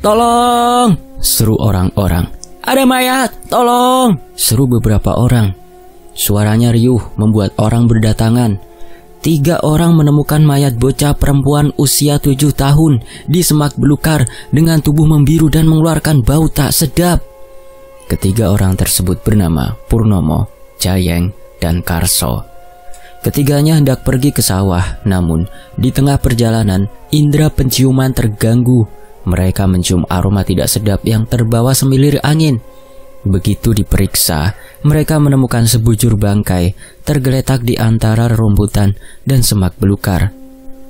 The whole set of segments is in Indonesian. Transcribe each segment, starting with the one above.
Tolong! Seru orang-orang. Ada mayat! Tolong! Seru beberapa orang. Suaranya riuh membuat orang berdatangan. 3 orang menemukan mayat bocah perempuan usia 7 tahun di semak belukar dengan tubuh membiru dan mengeluarkan bau tak sedap. Ketiga orang tersebut bernama Purnomo, Jayeng, dan Karso. Ketiganya hendak pergi ke sawah, namun di tengah perjalanan indera penciuman terganggu. Mereka mencium aroma tidak sedap yang terbawa semilir angin. Begitu diperiksa, mereka menemukan sebujur bangkai tergeletak di antara rerumputan dan semak belukar.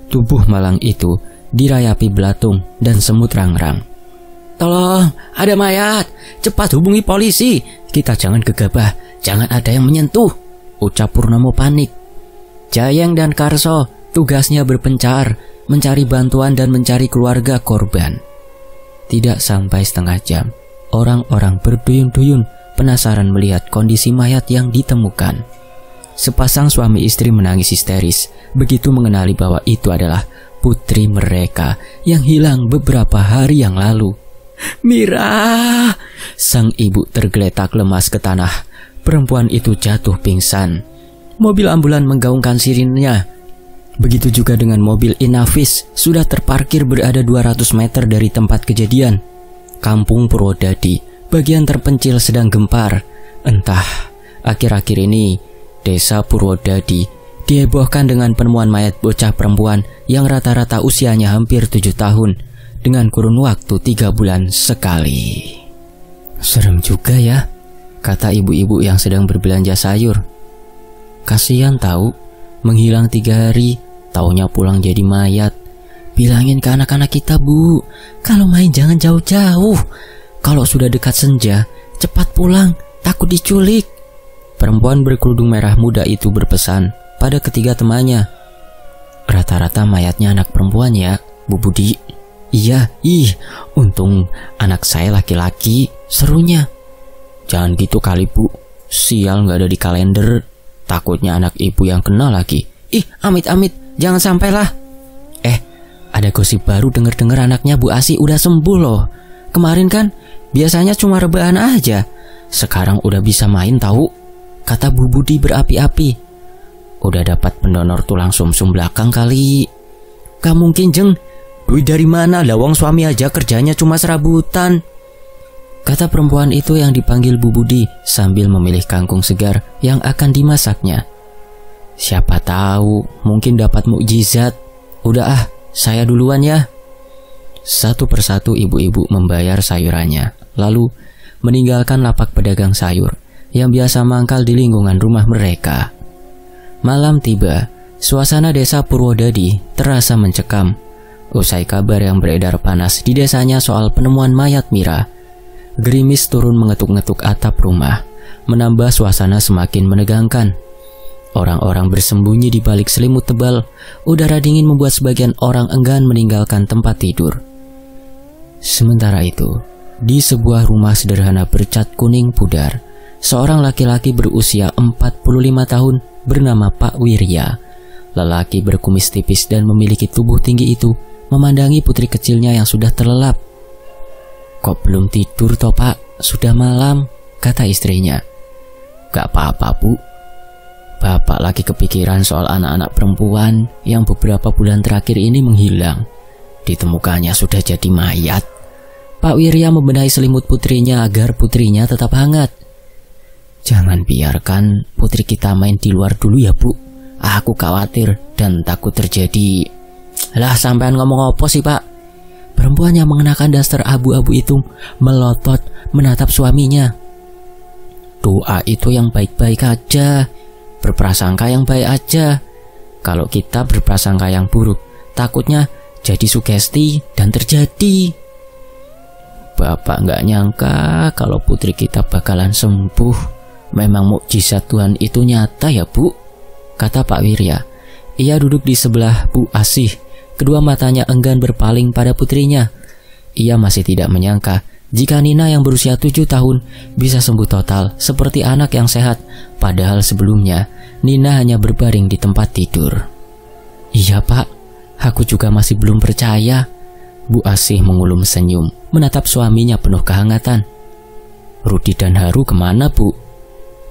Tubuh malang itu dirayapi belatung dan semut rangrang. Tolong, ada mayat! Cepat hubungi polisi! Kita jangan gegabah, jangan ada yang menyentuh! Ucap Purnomo panik. Jayeng dan Karso tugasnya berpencar, mencari bantuan dan mencari keluarga korban. Tidak sampai setengah jam, orang-orang berduyun-duyun penasaran melihat kondisi mayat yang ditemukan. Sepasang suami istri menangis histeris begitu mengenali bahwa itu adalah putri mereka yang hilang beberapa hari yang lalu. Mira! Sang ibu tergeletak lemas ke tanah. Perempuan itu jatuh pingsan. Mobil ambulan menggaungkan sirinnya. Begitu juga dengan mobil Inavis sudah terparkir berada 200 meter dari tempat kejadian. Kampung Purwodadi, bagian terpencil sedang gempar. Entah, akhir-akhir ini desa Purwodadi dihebohkan dengan penemuan mayat bocah perempuan yang rata-rata usianya hampir 7 tahun dengan kurun waktu 3 bulan sekali. Serem juga ya, kata ibu-ibu yang sedang berbelanja sayur. Kasihan tahu, menghilang 3 hari, taunya pulang jadi mayat. Bilangin ke anak-anak kita, Bu, kalau main jangan jauh-jauh. Kalau sudah dekat senja, cepat pulang, takut diculik. Perempuan berkerudung merah muda itu berpesan pada ketiga temannya. Rata-rata mayatnya anak perempuan ya, Bu Budi. Iya, untung anak saya laki-laki, serunya. Jangan gitu kali, Bu, sial nggak ada di kalender. Takutnya anak ibu yang kena lagi. Amit-amit, jangan sampailah. Ada gosip baru, denger-dengar anaknya Bu Asi udah sembuh loh. Kemarin kan biasanya cuma rebahan aja, sekarang udah bisa main tahu, kata Bu Budi berapi-api. Udah dapat pendonor tulang sumsum belakang kali. Gak mungkin, Jeng. Duit dari mana? Lawang suami aja kerjanya cuma serabutan, kata perempuan itu yang dipanggil Bu Budi sambil memilih kangkung segar yang akan dimasaknya. Siapa tahu, mungkin dapat mukjizat. Udah saya duluan ya. Satu persatu ibu-ibu membayar sayurannya, lalu meninggalkan lapak pedagang sayur yang biasa mangkal di lingkungan rumah mereka. Malam tiba, suasana desa Purwodadi terasa mencekam. Usai kabar yang beredar panas di desanya soal penemuan mayat Mira, gerimis turun mengetuk-ngetuk atap rumah, menambah suasana semakin menegangkan. Orang-orang bersembunyi di balik selimut tebal. Udara dingin membuat sebagian orang enggan meninggalkan tempat tidur. Sementara itu, di sebuah rumah sederhana bercat kuning pudar, seorang laki-laki berusia 45 tahun bernama Pak Wirya. Lelaki berkumis tipis dan memiliki tubuh tinggi itu memandangi putri kecilnya yang sudah terlelap. Kok belum tidur toh, Pak? Sudah malam, kata istrinya. Gak apa-apa, Bu. Bapak lagi kepikiran soal anak-anak perempuan yang beberapa bulan terakhir ini menghilang. Ditemukannya sudah jadi mayat. Pak Wirya membenahi selimut putrinya agar putrinya tetap hangat. Jangan biarkan putri kita main di luar dulu ya, Bu. Aku khawatir dan takut terjadi. Lah, sampean ngomong apa sih, Pak? Perempuan yang mengenakan daster abu-abu itu melotot menatap suaminya. Doa itu yang baik-baik aja. Berprasangka yang baik aja. Kalau kita berprasangka yang buruk, takutnya jadi sugesti dan terjadi. Bapak nggak nyangka kalau putri kita bakalan sembuh. Memang mukjizat Tuhan itu nyata ya, Bu, kata Pak Wirya. Ia duduk di sebelah Bu Asih. Kedua matanya enggan berpaling pada putrinya. Ia masih tidak menyangka jika Nina yang berusia 7 tahun bisa sembuh total seperti anak yang sehat, padahal sebelumnya Nina hanya berbaring di tempat tidur. Iya, Pak, aku juga masih belum percaya. Bu Asih mengulum senyum, menatap suaminya penuh kehangatan. Rudi dan Haru kemana, Bu?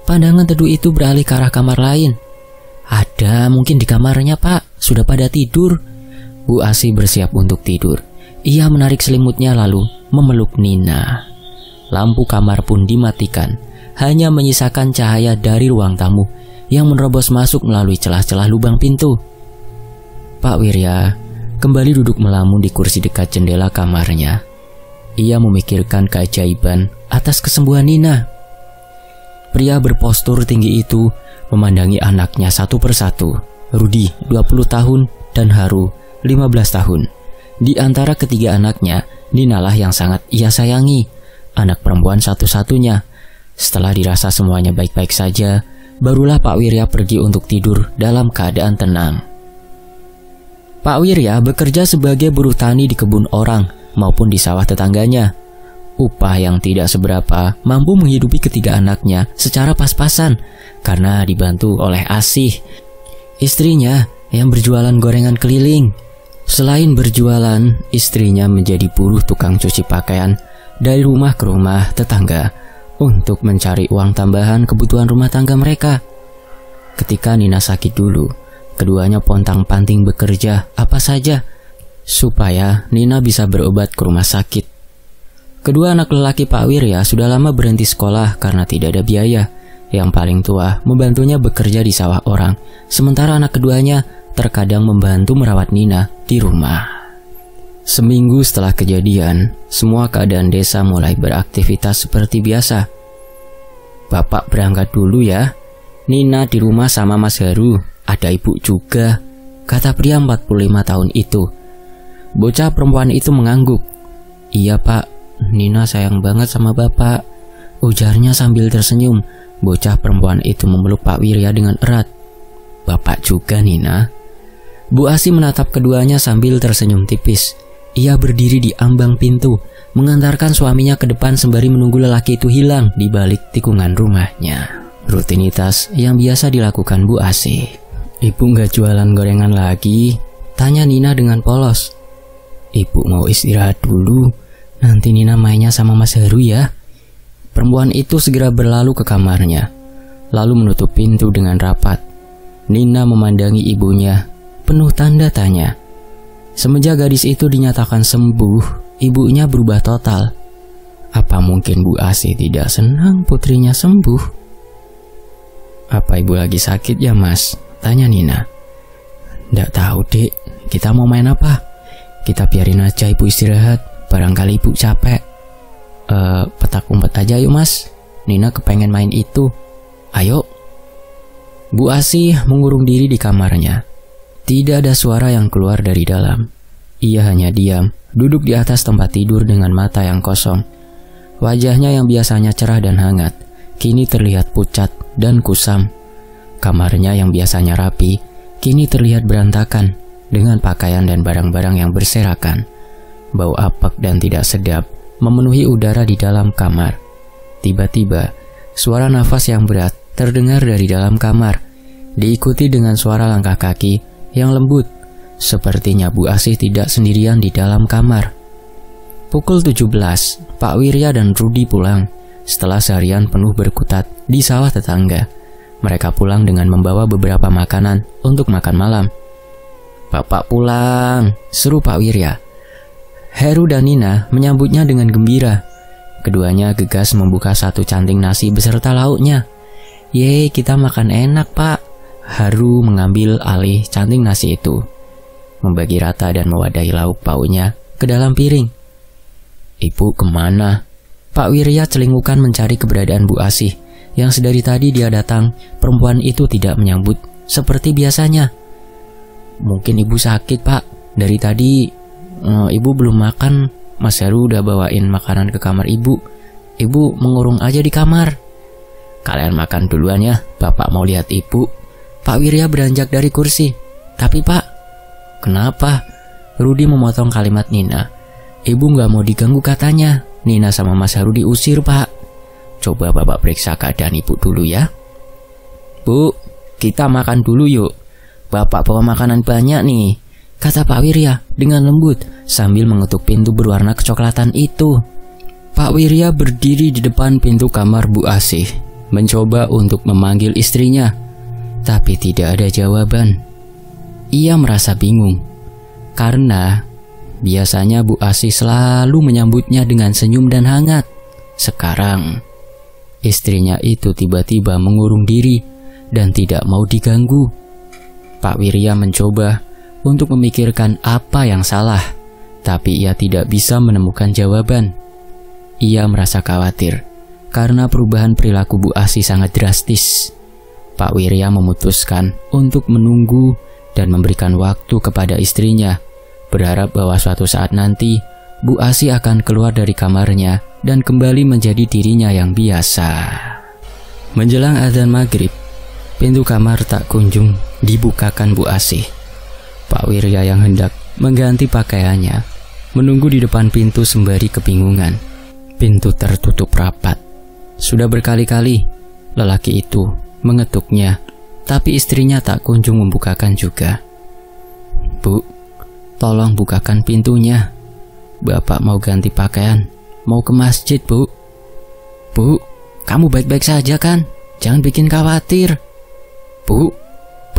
Pandangan teduh itu beralih ke arah kamar lain. Ada mungkin di kamarnya, Pak. Sudah pada tidur. Bu Asih bersiap untuk tidur. Ia menarik selimutnya lalu memeluk Nina. Lampu kamar pun dimatikan. Hanya menyisakan cahaya dari ruang tamu yang menerobos masuk melalui celah-celah lubang pintu. Pak Wirya kembali duduk melamun di kursi dekat jendela kamarnya. Ia memikirkan keajaiban atas kesembuhan Nina. Pria berpostur tinggi itu memandangi anaknya satu persatu. Rudi 20 tahun dan Haru 15 tahun. Di antara ketiga anaknya, Ninalah yang sangat ia sayangi, anak perempuan satu-satunya. Setelah dirasa semuanya baik-baik saja, barulah Pak Wirya pergi untuk tidur dalam keadaan tenang. Pak Wirya bekerja sebagai buruh tani di kebun orang maupun di sawah tetangganya. Upah yang tidak seberapa mampu menghidupi ketiga anaknya secara pas-pasan karena dibantu oleh Asih, istrinya yang berjualan gorengan keliling. Selain berjualan, istrinya menjadi buruh tukang cuci pakaian dari rumah ke rumah tetangga untuk mencari uang tambahan kebutuhan rumah tangga mereka. Ketika Nina sakit dulu, keduanya pontang-panting bekerja apa saja supaya Nina bisa berobat ke rumah sakit. Kedua anak lelaki Pak Wirya sudah lama berhenti sekolah karena tidak ada biaya. Yang paling tua membantunya bekerja di sawah orang, sementara anak keduanya terkadang membantu merawat Nina di rumah. Seminggu setelah kejadian, semua keadaan desa mulai beraktivitas seperti biasa. Bapak berangkat dulu ya. Nina di rumah sama Mas Haru, ada ibu juga, kata pria 45 tahun itu. Bocah perempuan itu mengangguk. Iya Pak, Nina sayang banget sama Bapak, ujarnya sambil tersenyum. Bocah perempuan itu memeluk Pak Wirya dengan erat. Bapak juga Nina. Bu Asih menatap keduanya sambil tersenyum tipis. Ia berdiri di ambang pintu, mengantarkan suaminya ke depan sembari menunggu lelaki itu hilang di balik tikungan rumahnya. Rutinitas yang biasa dilakukan Bu Asih. Ibu nggak jualan gorengan lagi? Tanya Nina dengan polos. Ibu mau istirahat dulu, nanti Nina mainnya sama Mas Haru ya. Perempuan itu segera berlalu ke kamarnya, lalu menutup pintu dengan rapat. Nina memandangi ibunya, penuh tanda tanya. Semenjak gadis itu dinyatakan sembuh, ibunya berubah total. Apa mungkin Bu Asih tidak senang putrinya sembuh? Apa ibu lagi sakit ya Mas? Tanya Nina. Nggak tahu Dek, kita mau main apa? Kita biarin aja ibu istirahat, barangkali ibu capek. Petak umpet aja yuk Mas, Nina kepengen main itu. Ayo. Bu Asih mengurung diri di kamarnya. Tidak ada suara yang keluar dari dalam. Ia hanya diam, duduk di atas tempat tidur dengan mata yang kosong. Wajahnya yang biasanya cerah dan hangat, kini terlihat pucat dan kusam. Kamarnya yang biasanya rapi, kini terlihat berantakan dengan pakaian dan barang-barang yang berserakan. Bau apek dan tidak sedap memenuhi udara di dalam kamar. Tiba-tiba, suara nafas yang berat terdengar dari dalam kamar, diikuti dengan suara langkah kaki yang lembut. Sepertinya Bu Asih tidak sendirian di dalam kamar. Pukul 17, Pak Wirya dan Rudi pulang. Setelah seharian penuh berkutat di sawah tetangga, mereka pulang dengan membawa beberapa makanan untuk makan malam. Bapak pulang, seru Pak Wirya. Haru dan Nina menyambutnya dengan gembira. Keduanya gegas membuka satu canting nasi beserta lauknya. Yeay, kita makan enak Pak. Haru mengambil alih canting nasi itu, membagi rata dan mewadahi lauk pauknya ke dalam piring. Ibu kemana? Pak Wirya celingukan mencari keberadaan Bu Asih. Yang sedari tadi dia datang, perempuan itu tidak menyambut seperti biasanya. Mungkin ibu sakit Pak. Dari tadi ibu belum makan. Mas Haru udah bawain makanan ke kamar ibu. Ibu mengurung aja di kamar. Kalian makan duluan ya, Bapak mau lihat ibu. Pak Wirya beranjak dari kursi. Tapi Pak, kenapa? Rudi memotong kalimat Nina. Ibu gak mau diganggu katanya. Nina sama Mas Haru diusir Pak. Coba Bapak periksa keadaan ibu dulu ya. Bu, kita makan dulu yuk. Bapak bawa makanan banyak nih, kata Pak Wirya dengan lembut sambil mengetuk pintu berwarna kecoklatan itu. Pak Wirya berdiri di depan pintu kamar Bu Asih, mencoba untuk memanggil istrinya, tapi tidak ada jawaban. Ia merasa bingung, karena biasanya Bu Asih selalu menyambutnya dengan senyum dan hangat. Sekarang, istrinya itu tiba-tiba mengurung diri dan tidak mau diganggu. Pak Wirya mencoba untuk memikirkan apa yang salah, tapi ia tidak bisa menemukan jawaban. Ia merasa khawatir karena perubahan perilaku Bu Asih sangat drastis. Pak Wirya memutuskan untuk menunggu dan memberikan waktu kepada istrinya, berharap bahwa suatu saat nanti Bu Asih akan keluar dari kamarnya dan kembali menjadi dirinya yang biasa. Menjelang azan maghrib, pintu kamar tak kunjung dibukakan Bu Asih. Pak Wirya yang hendak mengganti pakaiannya menunggu di depan pintu sembari kebingungan. Pintu tertutup rapat. Sudah berkali-kali lelaki itu mengetuknya, tapi istrinya tak kunjung membukakan juga. "Bu, tolong bukakan pintunya. Bapak mau ganti pakaian, mau ke masjid, Bu." "Bu, kamu baik-baik saja kan? Jangan bikin khawatir." "Bu,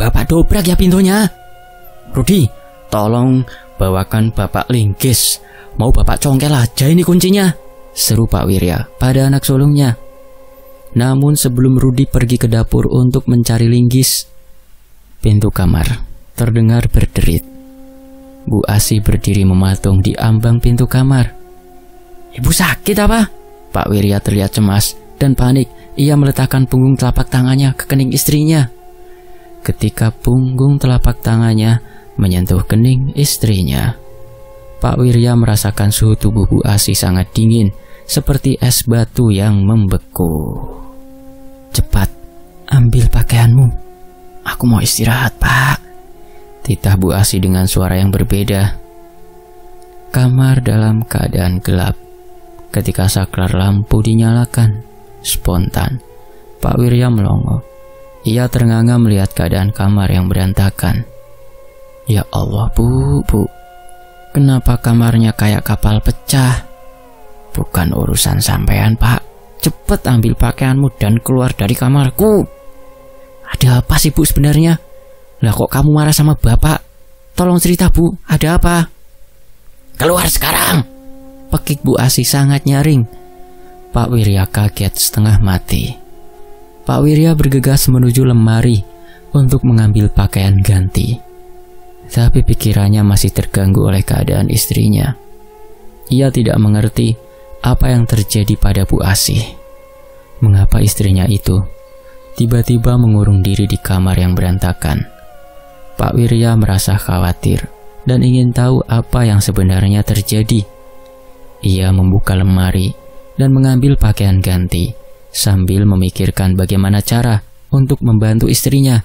Bapak dobrak ya pintunya." "Rudi, tolong bawakan Bapak linggis. Mau Bapak congkel aja ini kuncinya," seru Pak Wirya pada anak sulungnya. Namun sebelum Rudi pergi ke dapur untuk mencari linggis, pintu kamar terdengar berderit. Bu Asih berdiri mematung di ambang pintu kamar. "Ibu sakit apa?" Pak Wirya terlihat cemas dan panik. Ia meletakkan punggung telapak tangannya ke kening istrinya. Ketika punggung telapak tangannya menyentuh kening istrinya, Pak Wirya merasakan suhu tubuh Bu Asih sangat dingin, seperti es batu yang membeku. "Cepat, ambil pakaianmu. Aku mau istirahat, Pak," titah Bu Asih dengan suara yang berbeda. Kamar dalam keadaan gelap. Ketika saklar lampu dinyalakan, spontan Pak Wirya melongo. Ia ternganga melihat keadaan kamar yang berantakan. "Ya Allah, Bu, kenapa kamarnya kayak kapal pecah?" "Bukan urusan sampean, Pak. Cepet ambil pakaianmu dan keluar dari kamarku." "Ada apa sih, Bu, sebenarnya? Lah kok kamu marah sama Bapak? Tolong cerita, Bu, ada apa?" "Keluar sekarang!" pekik Bu Asih sangat nyaring. Pak Wirya kaget setengah mati. Pak Wirya bergegas menuju lemari untuk mengambil pakaian ganti. Tapi pikirannya masih terganggu oleh keadaan istrinya. Ia tidak mengerti apa yang terjadi pada Bu Asih. Mengapa istrinya itu tiba-tiba mengurung diri di kamar yang berantakan? Pak Wirya merasa khawatir dan ingin tahu apa yang sebenarnya terjadi. Ia membuka lemari dan mengambil pakaian ganti sambil memikirkan bagaimana cara untuk membantu istrinya.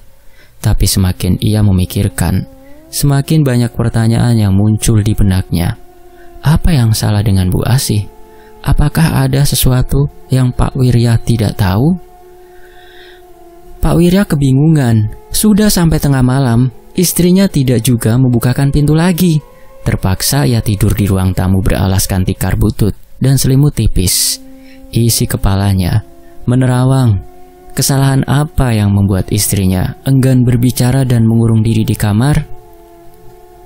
Tapi semakin ia memikirkan, semakin banyak pertanyaan yang muncul di benaknya. Apa yang salah dengan Bu Asih? Apakah ada sesuatu yang Pak Wirya tidak tahu? Pak Wirya kebingungan. Sudah sampai tengah malam, istrinya tidak juga membukakan pintu lagi. Terpaksa ia tidur di ruang tamu beralaskan tikar butut dan selimut tipis. Isi kepalanya menerawang. Kesalahan apa yang membuat istrinya enggan berbicara dan mengurung diri di kamar?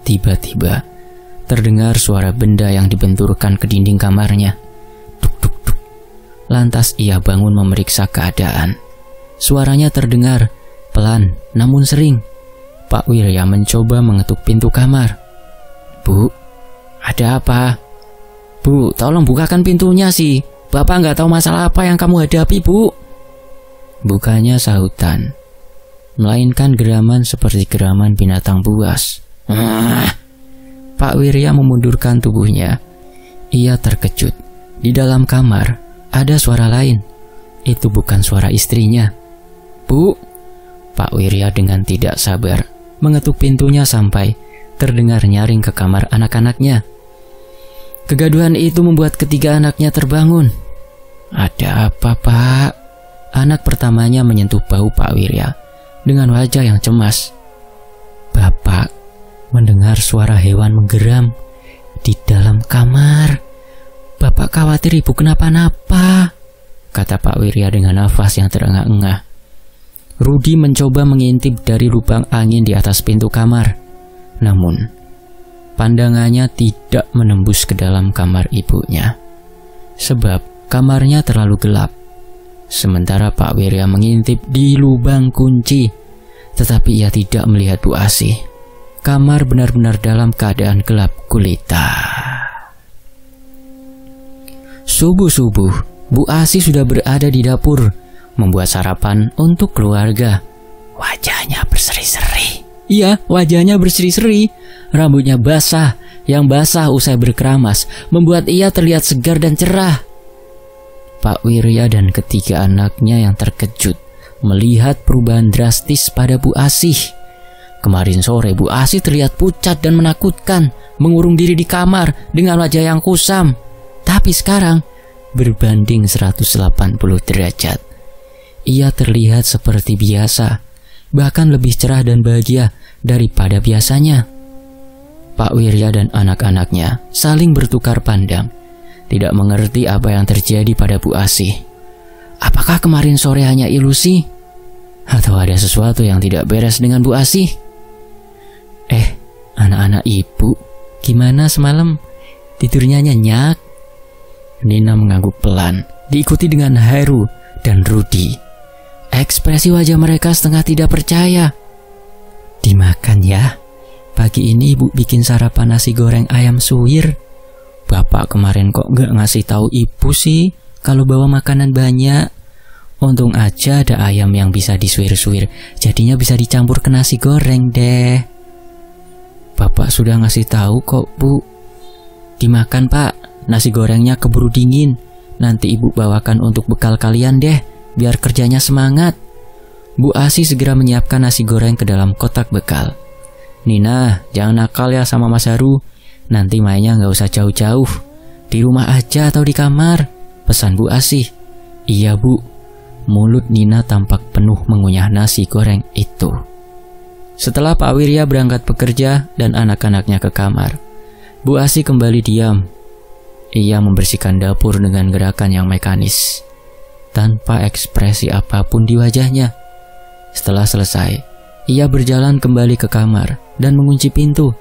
Tiba-tiba terdengar suara benda yang dibenturkan ke dinding kamarnya. Duk duk duk. Lantas ia bangun memeriksa keadaan. Suaranya terdengar pelan namun sering. Pak Wirya mencoba mengetuk pintu kamar. "Bu, ada apa?" "Bu, tolong bukakan pintunya sih. Bapak nggak tahu masalah apa yang kamu hadapi, Bu." Bukannya sahutan, melainkan geraman seperti geraman binatang buas. Pak Wirya memundurkan tubuhnya. Ia terkejut. Di dalam kamar ada suara lain. Itu bukan suara istrinya. "Bu." Pak Wirya dengan tidak sabar mengetuk pintunya sampai terdengar nyaring ke kamar anak-anaknya. Kegaduhan itu membuat ketiga anaknya terbangun. "Ada apa, Pak?" Anak pertamanya menyentuh bahu Pak Wirya dengan wajah yang cemas. "Bapak mendengar suara hewan menggeram Di dalam kamar. Bapak khawatir ibu kenapa-napa, kata Pak Wirya dengan nafas yang terengah-engah. Rudi mencoba mengintip dari lubang angin di atas pintu kamar. Namun, pandangannya tidak menembus ke dalam kamar ibunya. Sebab kamarnya terlalu gelap. Sementara Pak Wirya mengintip di lubang kunci, tetapi ia tidak melihat Bu Asih. Kamar benar-benar dalam keadaan gelap gulita. Subuh-subuh, Bu Asih sudah berada di dapur, membuat sarapan untuk keluarga. Wajahnya berseri-seri. Iya, wajahnya berseri-seri. Rambutnya basah, yang basah usai berkeramas, membuat ia terlihat segar dan cerah. Pak Wirya dan ketiga anaknya yang terkejut melihat perubahan drastis pada Bu Asih. Kemarin sore Bu Asih terlihat pucat dan menakutkan, mengurung diri di kamar dengan wajah yang kusam. Tapi sekarang berbanding 180 derajat, ia terlihat seperti biasa, bahkan lebih cerah dan bahagia daripada biasanya. Pak Wirya dan anak-anaknya saling bertukar pandang, tidak mengerti apa yang terjadi pada Bu Asih. Apakah kemarin sore hanya ilusi? Atau ada sesuatu yang tidak beres dengan Bu Asih? Anak-anak ibu, gimana semalam? Tidurnya nyenyak? Nina mengangguk pelan, diikuti dengan Heru dan Rudi. Ekspresi wajah mereka setengah tidak percaya. Dimakan ya. Pagi ini ibu bikin sarapan nasi goreng ayam suwir. Bapak kemarin kok gak ngasih tahu ibu sih kalau bawa makanan banyak. Untung aja ada ayam yang bisa disuir-suir, jadinya bisa dicampur ke nasi goreng deh. Bapak sudah ngasih tahu kok, Bu. Dimakan, Pak. Nasi gorengnya keburu dingin. Nanti ibu bawakan untuk bekal kalian deh, biar kerjanya semangat. Bu Asih segera menyiapkan nasi goreng ke dalam kotak bekal. Nina, jangan nakal ya sama Mas Haru. Nanti mainnya gak usah jauh-jauh. Di rumah aja atau di kamar, pesan Bu Asih. Iya, Bu. Mulut Nina tampak penuh mengunyah nasi goreng itu. Setelah Pak Wirya berangkat bekerja dan anak-anaknya ke kamar, Bu Asih kembali diam. Ia membersihkan dapur dengan gerakan yang mekanis, tanpa ekspresi apapun di wajahnya. Setelah selesai, ia berjalan kembali ke kamar dan mengunci pintu.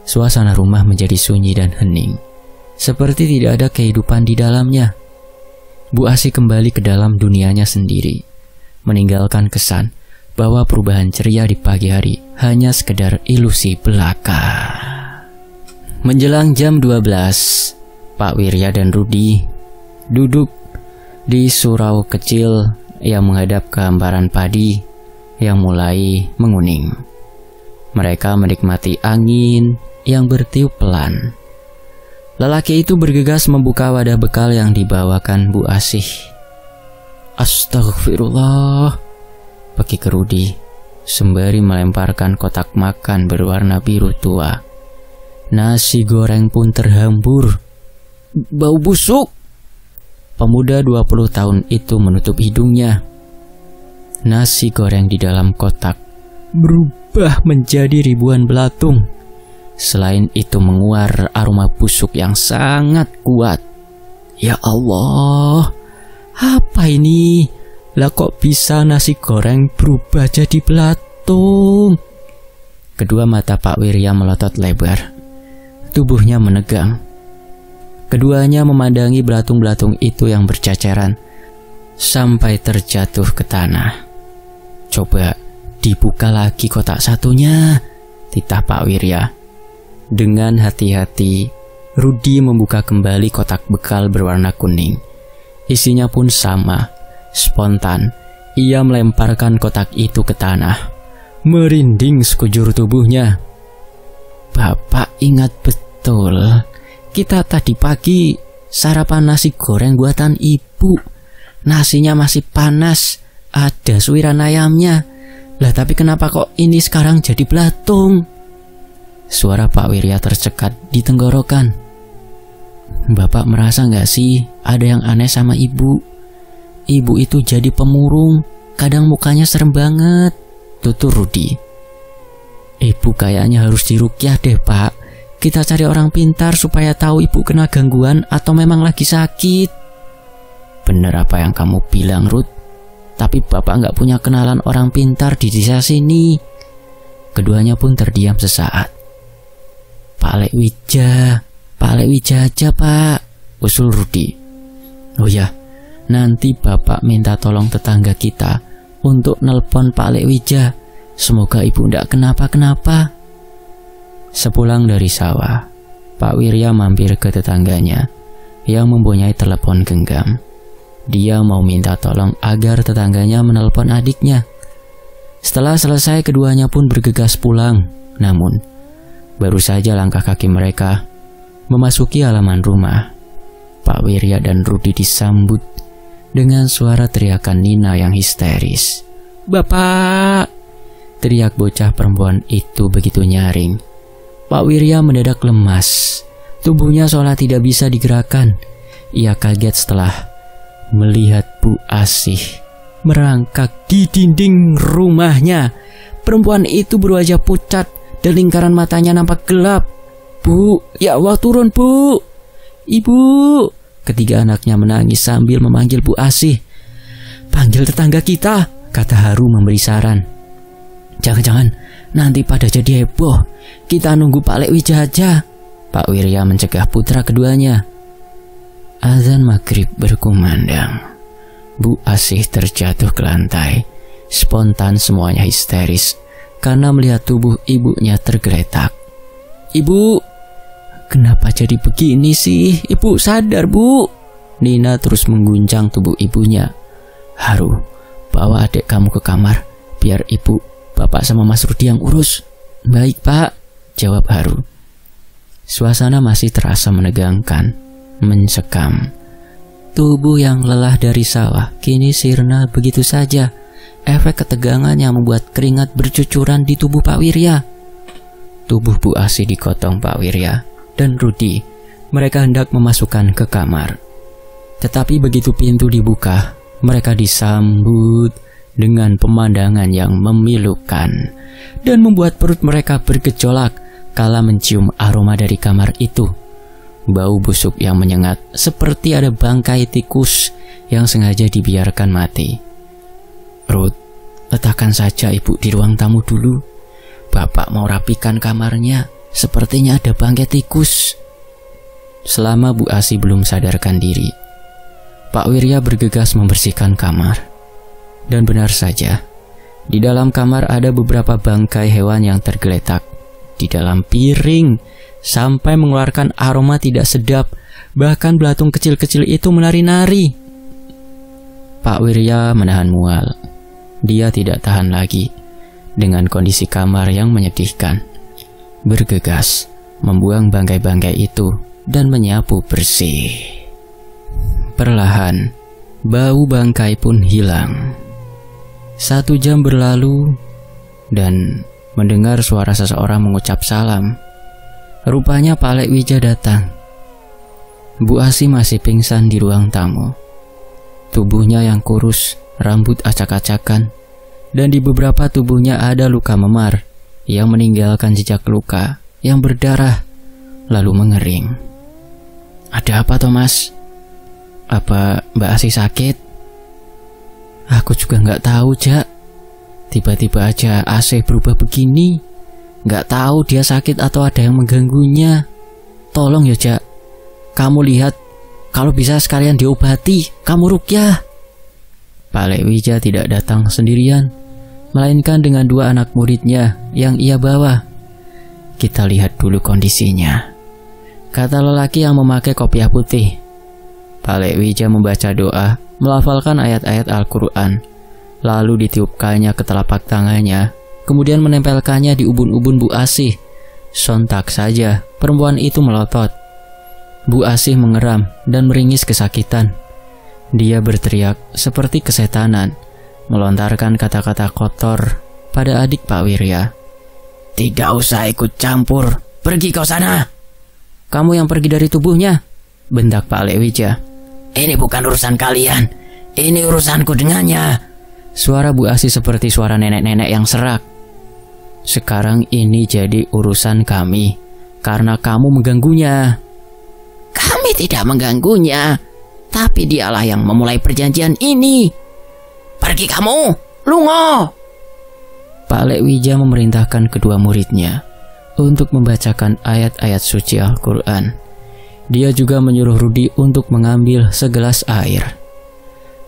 Suasana rumah menjadi sunyi dan hening, seperti tidak ada kehidupan di dalamnya. Bu Asih kembali ke dalam dunianya sendiri, meninggalkan kesan bahwa perubahan ceria di pagi hari hanya sekedar ilusi belaka. Menjelang jam 12, Pak Wirya dan Rudi duduk di surau kecil yang menghadap ke hamparan padi yang mulai menguning. Mereka menikmati angin yang bertiup pelan. Lelaki itu bergegas membuka wadah bekal yang dibawakan Bu Asih. Astagfirullah, pakik Rudi sembari melemparkan kotak makan berwarna biru tua. Nasi goreng pun terhambur. Bau busuk. Pemuda 20 tahun itu menutup hidungnya. Nasi goreng di dalam kotak berubah menjadi ribuan belatung. Selain itu menguar aroma busuk yang sangat kuat. Ya Allah, apa ini? Lah kok bisa nasi goreng berubah jadi belatung? Kedua mata Pak Wirya melotot lebar. Tubuhnya menegang. Keduanya memandangi belatung-belatung itu yang berceceran sampai terjatuh ke tanah. Coba dibuka lagi kotak satunya, titah Pak Wirya. Dengan hati-hati, Rudi membuka kembali kotak bekal berwarna kuning. Isinya pun sama. Spontan, ia melemparkan kotak itu ke tanah. Merinding sekujur tubuhnya. Bapak ingat betul, kita tadi pagi sarapan nasi goreng buatan ibu. Nasinya masih panas, ada suiran ayamnya. Lah tapi kenapa kok ini sekarang jadi belatung? Suara Pak Wirya tercekat di tenggorokan. Bapak merasa gak sih ada yang aneh sama ibu? Ibu itu jadi pemurung, kadang mukanya serem banget, tutur Rudi. Ibu kayaknya harus diruqyah deh, Pak. Kita cari orang pintar supaya tahu ibu kena gangguan atau memang lagi sakit. Bener apa yang kamu bilang, Ruth. Tapi bapak nggak punya kenalan orang pintar di desa sini. Keduanya pun terdiam sesaat. Pak Lek Wija aja pak, usul Rudi. Oh ya, nanti bapak minta tolong tetangga kita untuk nelpon Pak Lek Wija. Semoga ibu ndak kenapa-kenapa. Sepulang dari sawah, Pak Wirya mampir ke tetangganya yang mempunyai telepon genggam. Dia mau minta tolong agar tetangganya menelpon adiknya. Setelah selesai, keduanya pun bergegas pulang. Namun, baru saja langkah kaki mereka memasuki halaman rumah, Pak Wirya dan Rudi disambut dengan suara teriakan Nina yang histeris. "Bapak!" teriak bocah perempuan itu begitu nyaring. Pak Wirya mendadak lemas. Tubuhnya seolah tidak bisa digerakkan. Ia kaget setelah melihat Bu Asih merangkak di dinding rumahnya. Perempuan itu berwajah pucat dan lingkaran matanya nampak gelap. "Bu, ya Allah, turun Bu! Ibu!" Ketiga anaknya menangis sambil memanggil Bu Asih. "Panggil tetangga kita," kata Haru memberi saran. "Jangan-jangan nanti pada jadi heboh. Kita nunggu Pak Lek Wija aja." Pak Wirya mencegah putra keduanya. Azan maghrib berkumandang. Bu Asih terjatuh ke lantai. Spontan semuanya histeris karena melihat tubuh ibunya tergeletak. "Ibu, kenapa jadi begini sih? Ibu sadar, Bu." Nina terus mengguncang tubuh ibunya. "Haru, bawa adik kamu ke kamar, biar ibu, bapak sama Mas Rudi yang urus." "Baik pak," jawab Haru. Suasana masih terasa menegangkan, mencekam. Tubuh yang lelah dari sawah kini sirna begitu saja. Efek ketegangan yang membuat keringat bercucuran di tubuh Pak Wirya. Tubuh Bu Asih digotong Pak Wirya dan Rudi. Mereka hendak memasukkan ke kamar. Tetapi begitu pintu dibuka, mereka disambut dengan pemandangan yang memilukan dan membuat perut mereka bergejolak kala mencium aroma dari kamar itu. Bau busuk yang menyengat seperti ada bangkai tikus yang sengaja dibiarkan mati. "Ruth, letakkan saja ibu di ruang tamu dulu. Bapak mau rapikan kamarnya, sepertinya ada bangkai tikus." Selama Bu Asih belum sadarkan diri, Pak Wirya bergegas membersihkan kamar. Dan benar saja, di dalam kamar ada beberapa bangkai hewan yang tergeletak di dalam piring sampai mengeluarkan aroma tidak sedap. Bahkan belatung kecil-kecil itu menari-nari. Pak Wirya menahan mual. Dia tidak tahan lagi dengan kondisi kamar yang menyedihkan. Bergegas membuang bangkai-bangkai itu dan menyapu bersih. Perlahan, bau bangkai pun hilang. 1 jam berlalu dan mendengar suara seseorang mengucap salam. Rupanya Pak Lek Wija datang. Bu Asih masih pingsan di ruang tamu. Tubuhnya yang kurus, rambut acak-acakan, dan di beberapa tubuhnya ada luka memar yang meninggalkan jejak luka yang berdarah lalu mengering. "Ada apa, Thomas? Apa Mbak Asih sakit?" "Aku juga nggak tahu, Jak. Tiba-tiba aja AC berubah begini. Nggak tahu dia sakit atau ada yang mengganggunya. Tolong ya, Jak. Kamu lihat, kalau bisa sekalian diobati, kamu ruqyah." Pak Lek Wija tidak datang sendirian, melainkan dengan 2 anak muridnya yang ia bawa. "Kita lihat dulu kondisinya," kata lelaki yang memakai kopiah putih. Pak Lek Wija membaca doa, melafalkan ayat-ayat Al-Quran, lalu ditiupkannya ke telapak tangannya, kemudian menempelkannya di ubun-ubun Bu Asih. Sontak saja perempuan itu melotot. Bu Asih mengeram dan meringis kesakitan. Dia berteriak seperti kesetanan, melontarkan kata-kata kotor pada adik Pak Wirya. "Tidak usah ikut campur, pergi kau sana." "Kamu yang pergi dari tubuhnya," bentak Pak Lek Wija. "Ini bukan urusan kalian, ini urusanku dengannya." Suara Bu Asih seperti suara nenek-nenek yang serak. "Sekarang ini jadi urusan kami. karena kamu mengganggunya. Kami tidak mengganggunya, tapi dialah yang memulai perjanjian ini. Pergi kamu, lungo. Pak Lek Wija memerintahkan kedua muridnya untuk membacakan ayat-ayat suci Al-Quran. Dia juga menyuruh Rudi untuk mengambil segelas air.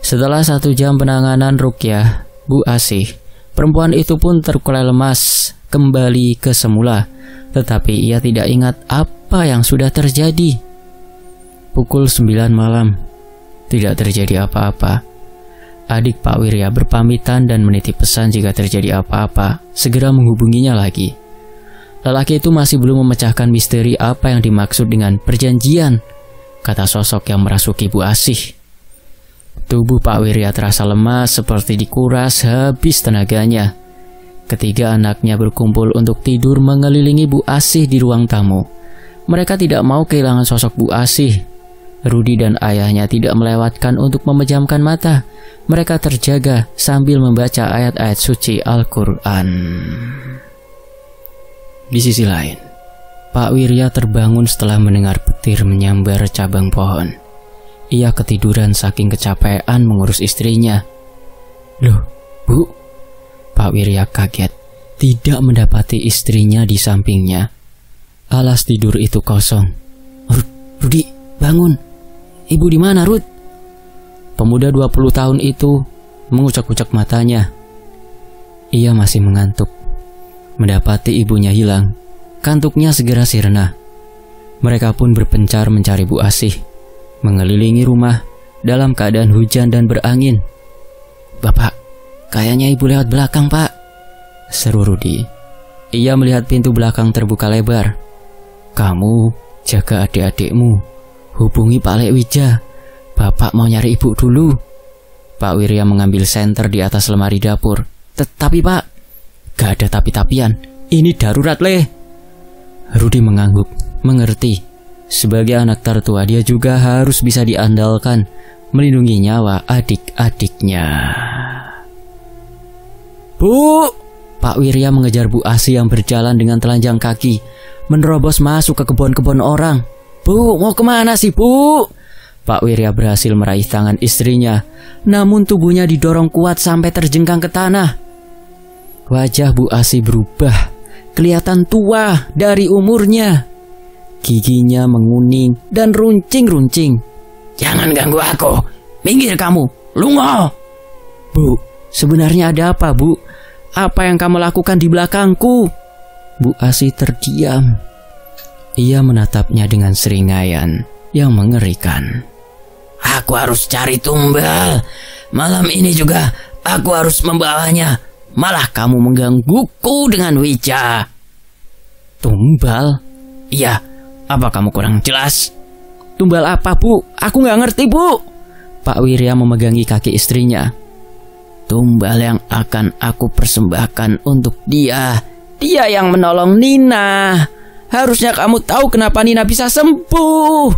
Setelah 1 jam penanganan ruqyah Bu Asih, perempuan itu pun terkulai lemas kembali ke semula, tetapi ia tidak ingat apa yang sudah terjadi. Pukul 9 malam, tidak terjadi apa-apa. Adik Pak Wirya berpamitan dan menitip pesan jika terjadi apa-apa, segera menghubunginya lagi. Lelaki itu masih belum memecahkan misteri apa yang dimaksud dengan perjanjian, kata sosok yang merasuki Bu Asih. Tubuh Pak Wirya terasa lemas seperti dikuras habis tenaganya. Ketiga anaknya berkumpul untuk tidur mengelilingi Bu Asih di ruang tamu. Mereka tidak mau kehilangan sosok Bu Asih. Rudi dan ayahnya tidak melewatkan untuk memejamkan mata. Mereka terjaga sambil membaca ayat-ayat suci Al-Quran. Di sisi lain, Pak Wirya terbangun setelah mendengar petir menyambar cabang pohon. Ia ketiduran saking kecapean mengurus istrinya. Loh, Bu? Pak Wirya kaget, tidak mendapati istrinya di sampingnya. Alas tidur itu kosong. Rudi, bangun. Ibu di mana, Rud? Pemuda 20 tahun itu mengucek-ucek matanya. Ia masih mengantuk. Mendapati ibunya hilang, kantuknya segera sirna. Mereka pun berpencar mencari Bu Asih, mengelilingi rumah dalam keadaan hujan dan berangin. Bapak, kayaknya ibu lewat belakang, Pak, seru Rudi. Ia melihat pintu belakang terbuka lebar. Kamu jaga adik-adikmu. Hubungi Pak Lek Wija. Bapak mau nyari ibu dulu. Pak Wirya mengambil senter di atas lemari dapur. Tapi Pak, gak ada tapi-tapian. Ini darurat, Leh. Rudi mengangguk, mengerti. Sebagai anak tertua, dia juga harus bisa diandalkan, melindungi nyawa adik-adiknya. Bu! Pak Wirya mengejar Bu Asih yang berjalan dengan telanjang kaki, menerobos masuk ke kebun-kebun orang. Bu, mau kemana sih, Bu? Pak Wirya berhasil meraih tangan istrinya, namun tubuhnya didorong kuat sampai terjengkang ke tanah. Wajah Bu Asih berubah, kelihatan tua dari umurnya. Giginya menguning dan runcing-runcing. Jangan ganggu aku, minggir kamu, lungo. Bu, sebenarnya ada apa, Bu? Apa yang kamu lakukan di belakangku? Bu Asih terdiam. Ia menatapnya dengan seringaian yang mengerikan. Aku harus cari tumbal. Malam ini juga aku harus membawanya. Malah kamu menggangguku dengan Wija. Tumbal? Iya, apa kamu kurang jelas? Tumbal apa, Bu? Aku nggak ngerti, Bu. Pak Wirya memegangi kaki istrinya. Tumbal yang akan aku persembahkan untuk dia. Dia yang menolong Nina. Harusnya kamu tahu kenapa Nina bisa sembuh.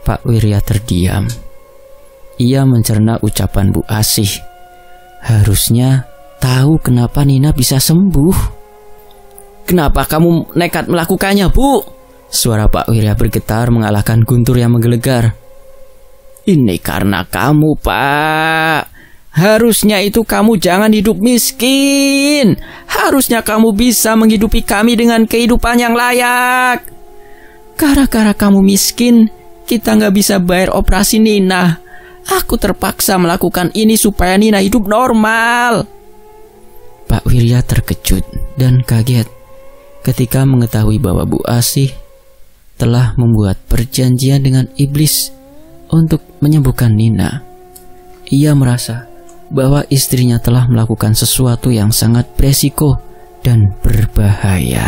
Pak Wirya terdiam. Ia mencerna ucapan Bu Asih. Harusnya tahu kenapa Nina bisa sembuh. Kenapa kamu nekat melakukannya, Bu? Suara Pak Wirya bergetar mengalahkan guntur yang menggelegar. Ini karena kamu, Pak. Harusnya itu kamu jangan hidup miskin. Harusnya kamu bisa menghidupi kami dengan kehidupan yang layak. Gara-gara kamu miskin, kita nggak bisa bayar operasi Nina. Aku terpaksa melakukan ini supaya Nina hidup normal. Pak Wirya terkejut dan kaget ketika mengetahui bahwa Bu Asih telah membuat perjanjian dengan iblis untuk menyembuhkan Nina. Ia merasa bahwa istrinya telah melakukan sesuatu yang sangat beresiko dan berbahaya.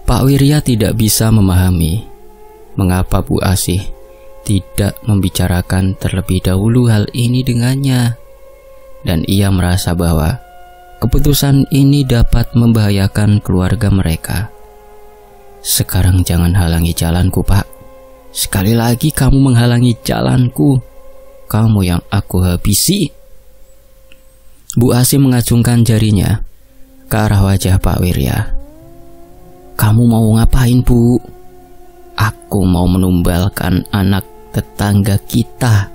Pak Wirya tidak bisa memahami mengapa Bu Asih tidak membicarakan terlebih dahulu hal ini dengannya, dan ia merasa bahwa keputusan ini dapat membahayakan keluarga mereka. Sekarang jangan halangi jalanku, Pak. Sekali lagi kamu menghalangi jalanku, kamu yang aku habisi. Bu Asih mengacungkan jarinya ke arah wajah Pak Wirya. Kamu mau ngapain, Bu? Aku mau menumbalkan anak tetangga kita.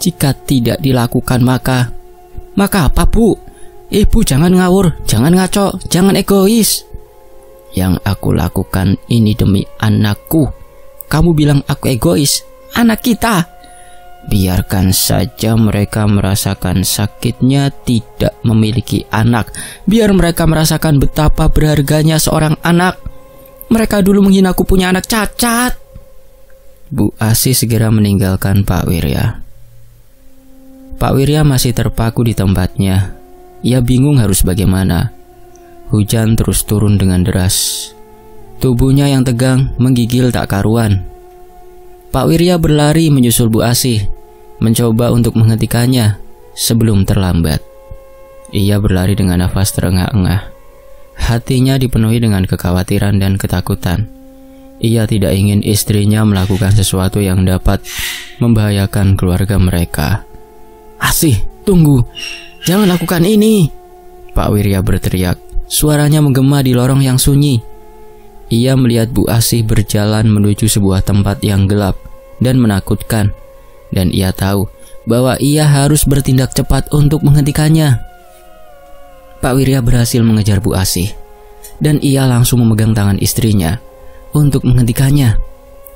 Jika tidak dilakukan maka apa, Bu? Ibu jangan ngawur, jangan ngaco, jangan egois. Yang aku lakukan ini demi anakku. Kamu bilang aku egois? Anak kita. Biarkan saja mereka merasakan sakitnya tidak memiliki anak. Biar mereka merasakan betapa berharganya seorang anak. Mereka dulu menghinaku punya anak cacat. Bu Asih segera meninggalkan Pak Wirya. Pak Wirya masih terpaku di tempatnya. Ia bingung harus bagaimana. Hujan terus turun dengan deras. Tubuhnya yang tegang menggigil tak karuan. Pak Wirya berlari menyusul Bu Asih, mencoba untuk menghentikannya sebelum terlambat. Ia berlari dengan nafas terengah-engah. Hatinya dipenuhi dengan kekhawatiran dan ketakutan. Ia tidak ingin istrinya melakukan sesuatu yang dapat membahayakan keluarga mereka. Asih, tunggu. Jangan lakukan ini. Pak Wirya berteriak. Suaranya menggema di lorong yang sunyi. Ia melihat Bu Asih berjalan menuju sebuah tempat yang gelap dan menakutkan. Dan ia tahu bahwa ia harus bertindak cepat untuk menghentikannya. Pak Wirya berhasil mengejar Bu Asih. Dan ia langsung memegang tangan istrinya untuk menghentikannya.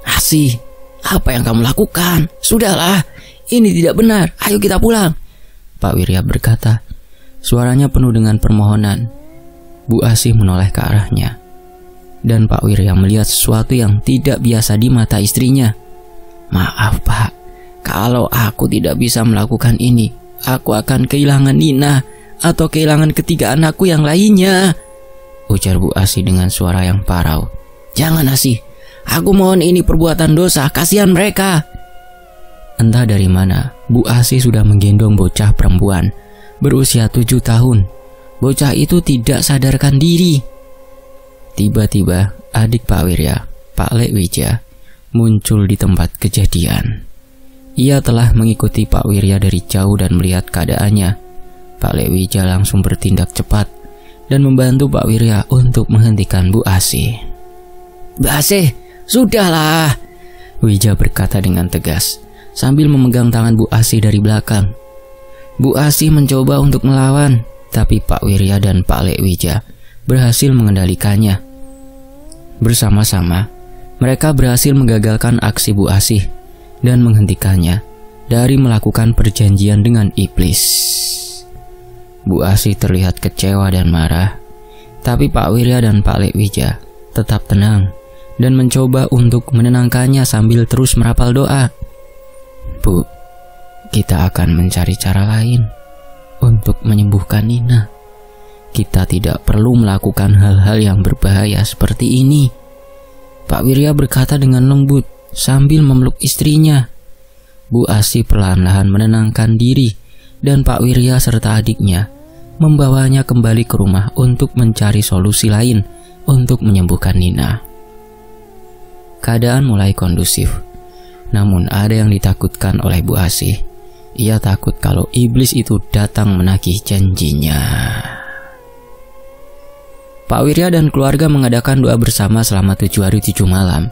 Asih, apa yang kamu lakukan? Sudahlah, ini tidak benar. Ayo kita pulang. Pak Wirya berkata. Suaranya penuh dengan permohonan. Bu Asih menoleh ke arahnya. Dan Pak Wirya melihat sesuatu yang tidak biasa di mata istrinya. Maaf, Pak. Kalau aku tidak bisa melakukan ini, aku akan kehilangan Nina atau kehilangan ketiga anakku yang lainnya, ujar Bu Asih dengan suara yang parau. Jangan, Asih. Aku mohon, ini perbuatan dosa. Kasihan mereka. Entah dari mana, Bu Asih sudah menggendong bocah perempuan berusia 7 tahun. Bocah itu tidak sadarkan diri. Tiba-tiba adik Pak Wirya, Pak Lek Wija, muncul di tempat kejadian. Ia telah mengikuti Pak Wirya dari jauh dan melihat keadaannya. Pak Lek Wija langsung bertindak cepat dan membantu Pak Wirya untuk menghentikan Bu Asih. Bu Asih, sudahlah, Wija berkata dengan tegas sambil memegang tangan Bu Asih dari belakang. Bu Asih mencoba untuk melawan, tapi Pak Wirya dan Pak Lek Wija berhasil mengendalikannya. Bersama-sama, mereka berhasil menggagalkan aksi Bu Asih dan menghentikannya dari melakukan perjanjian dengan iblis. Bu Asih terlihat kecewa dan marah, tapi Pak Wirya dan Pak Lek Wija tetap tenang dan mencoba untuk menenangkannya sambil terus merapal doa. Bu, kita akan mencari cara lain untuk menyembuhkan Nina. Kita tidak perlu melakukan hal-hal yang berbahaya seperti ini, Pak Wirya berkata dengan lembut sambil memeluk istrinya. Bu Asih perlahan-lahan menenangkan diri dan Pak Wirya serta adiknya membawanya kembali ke rumah untuk mencari solusi lain untuk menyembuhkan Nina. Keadaan mulai kondusif, namun ada yang ditakutkan oleh Bu Asih. Ia takut kalau iblis itu datang menagih janjinya. Pak Wirya dan keluarga mengadakan doa bersama selama 7 hari 7 malam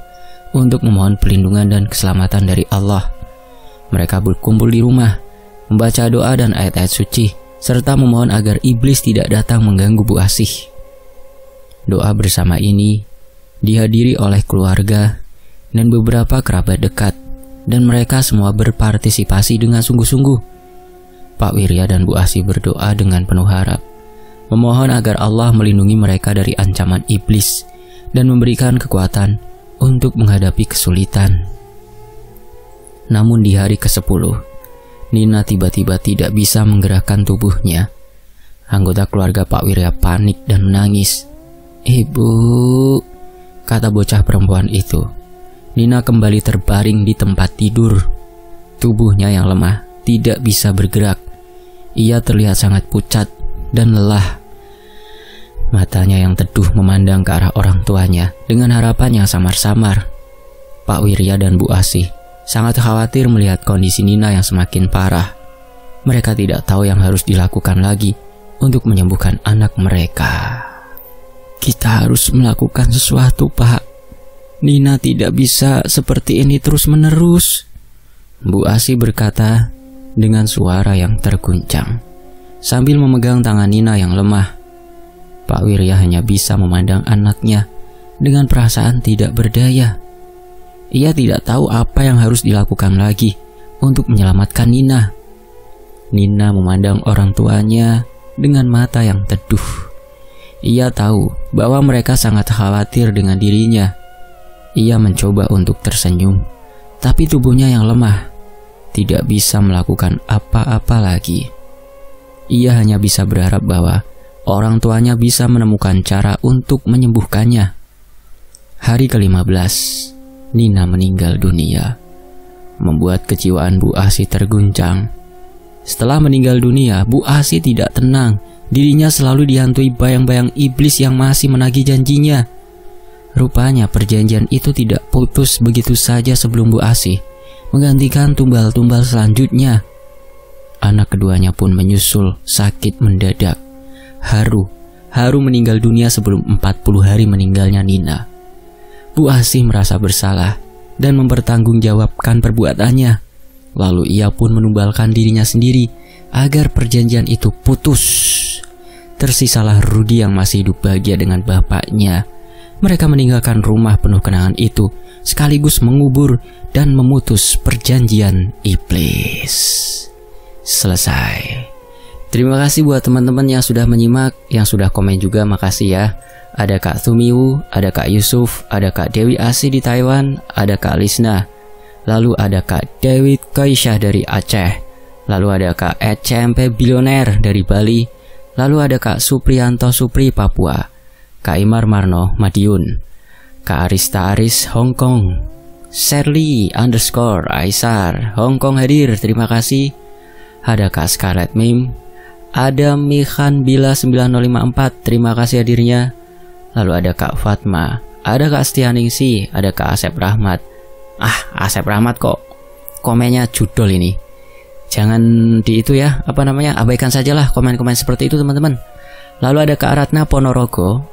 untuk memohon perlindungan dan keselamatan dari Allah. Mereka berkumpul di rumah, membaca doa dan ayat-ayat suci, serta memohon agar iblis tidak datang mengganggu Bu Asih. Doa bersama ini dihadiri oleh keluarga dan beberapa kerabat dekat, dan mereka semua berpartisipasi dengan sungguh-sungguh. Pak Wirya dan Bu Asih berdoa dengan penuh harap, memohon agar Allah melindungi mereka dari ancaman iblis dan memberikan kekuatan untuk menghadapi kesulitan. Namun di hari ke-10, Nina tiba-tiba tidak bisa menggerakkan tubuhnya. Anggota keluarga Pak Wirya panik dan menangis. Ibu, kata bocah perempuan itu. Nina kembali terbaring di tempat tidur. Tubuhnya yang lemah tidak bisa bergerak. Ia terlihat sangat pucat dan lelah. Matanya yang teduh memandang ke arah orang tuanya dengan harapan yang samar-samar. Pak Wirya dan Bu Asih sangat khawatir melihat kondisi Nina yang semakin parah. Mereka tidak tahu yang harus dilakukan lagi untuk menyembuhkan anak mereka. Kita harus melakukan sesuatu, Pak. Nina tidak bisa seperti ini terus-menerus. Bu Asih berkata dengan suara yang terguncang sambil memegang tangan Nina yang lemah. Pak Wirya hanya bisa memandang anaknya dengan perasaan tidak berdaya. Ia tidak tahu apa yang harus dilakukan lagi untuk menyelamatkan Nina. Nina memandang orang tuanya dengan mata yang teduh. Ia tahu bahwa mereka sangat khawatir dengan dirinya. Ia mencoba untuk tersenyum, tapi tubuhnya yang lemah tidak bisa melakukan apa-apa lagi. Ia hanya bisa berharap bahwa orang tuanya bisa menemukan cara untuk menyembuhkannya. Hari ke-15, Nina meninggal dunia, membuat kejiwaan Bu Asih terguncang. Setelah meninggal dunia, Bu Asih tidak tenang. Dirinya selalu dihantui bayang-bayang iblis yang masih menagih janjinya. Rupanya perjanjian itu tidak putus begitu saja sebelum Bu Asih menggantikan tumbal-tumbal selanjutnya. Anak keduanya pun menyusul sakit mendadak. Haru meninggal dunia sebelum 40 hari meninggalnya Nina. Bu Asih merasa bersalah dan mempertanggungjawabkan perbuatannya. Lalu ia pun menumbalkan dirinya sendiri agar perjanjian itu putus. Tersisalah Rudi yang masih hidup bahagia dengan bapaknya. Mereka meninggalkan rumah penuh kenangan itu, sekaligus mengubur dan memutus perjanjian iblis. Selesai. Terima kasih buat teman-teman yang sudah menyimak, yang sudah komen juga, makasih ya. Ada Kak Tumiwu, ada Kak Yusuf, ada Kak Dewi Asih di Taiwan, ada Kak Lisna. Lalu ada Kak Dewi Kaisyah dari Aceh. Lalu ada Kak ECMP Bilioner dari Bali. Lalu ada Kak Supriyanto Supri Papua, Kak Imar Marno Madiun, Kak Arista Aris Hong Kong, Shirley _ Aisar Hong Kong hadir, terima kasih. Ada Kak Scarlet Mim, ada Mihan Bila 9054, terima kasih hadirnya. Lalu ada Kak Fatma, ada Kak Stianingsi, ada Kak Asep Rahmat. Asep Rahmat kok komennya judul ini. Jangan di itu ya, abaikan sajalah komen-komen seperti itu teman-teman. Lalu ada Kak Ratna Ponorogo.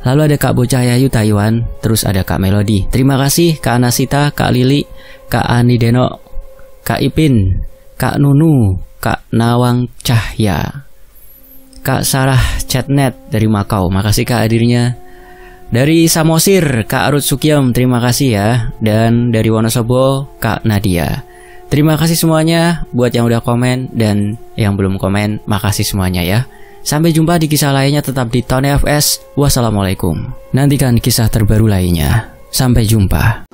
Lalu ada Kak Bocah Yayu Taiwan. Terus ada Kak Melody. Terima kasih Kak Anasita, Kak Lili, Kak Ani Deno, Kak Ipin, Kak Nunu, Kak Nawang Cahya, Kak Sarah Chatnet dari Makau. Makasih Kak hadirnya. Dari Samosir, Kak Arut Sukyam, terima kasih ya. Dan dari Wonosobo, Kak Nadia. Terima kasih semuanya buat yang udah komen dan yang belum komen, makasih semuanya ya. Sampai jumpa di kisah lainnya tetap di Tony FS. Wassalamualaikum. Nantikan kisah terbaru lainnya. Sampai jumpa.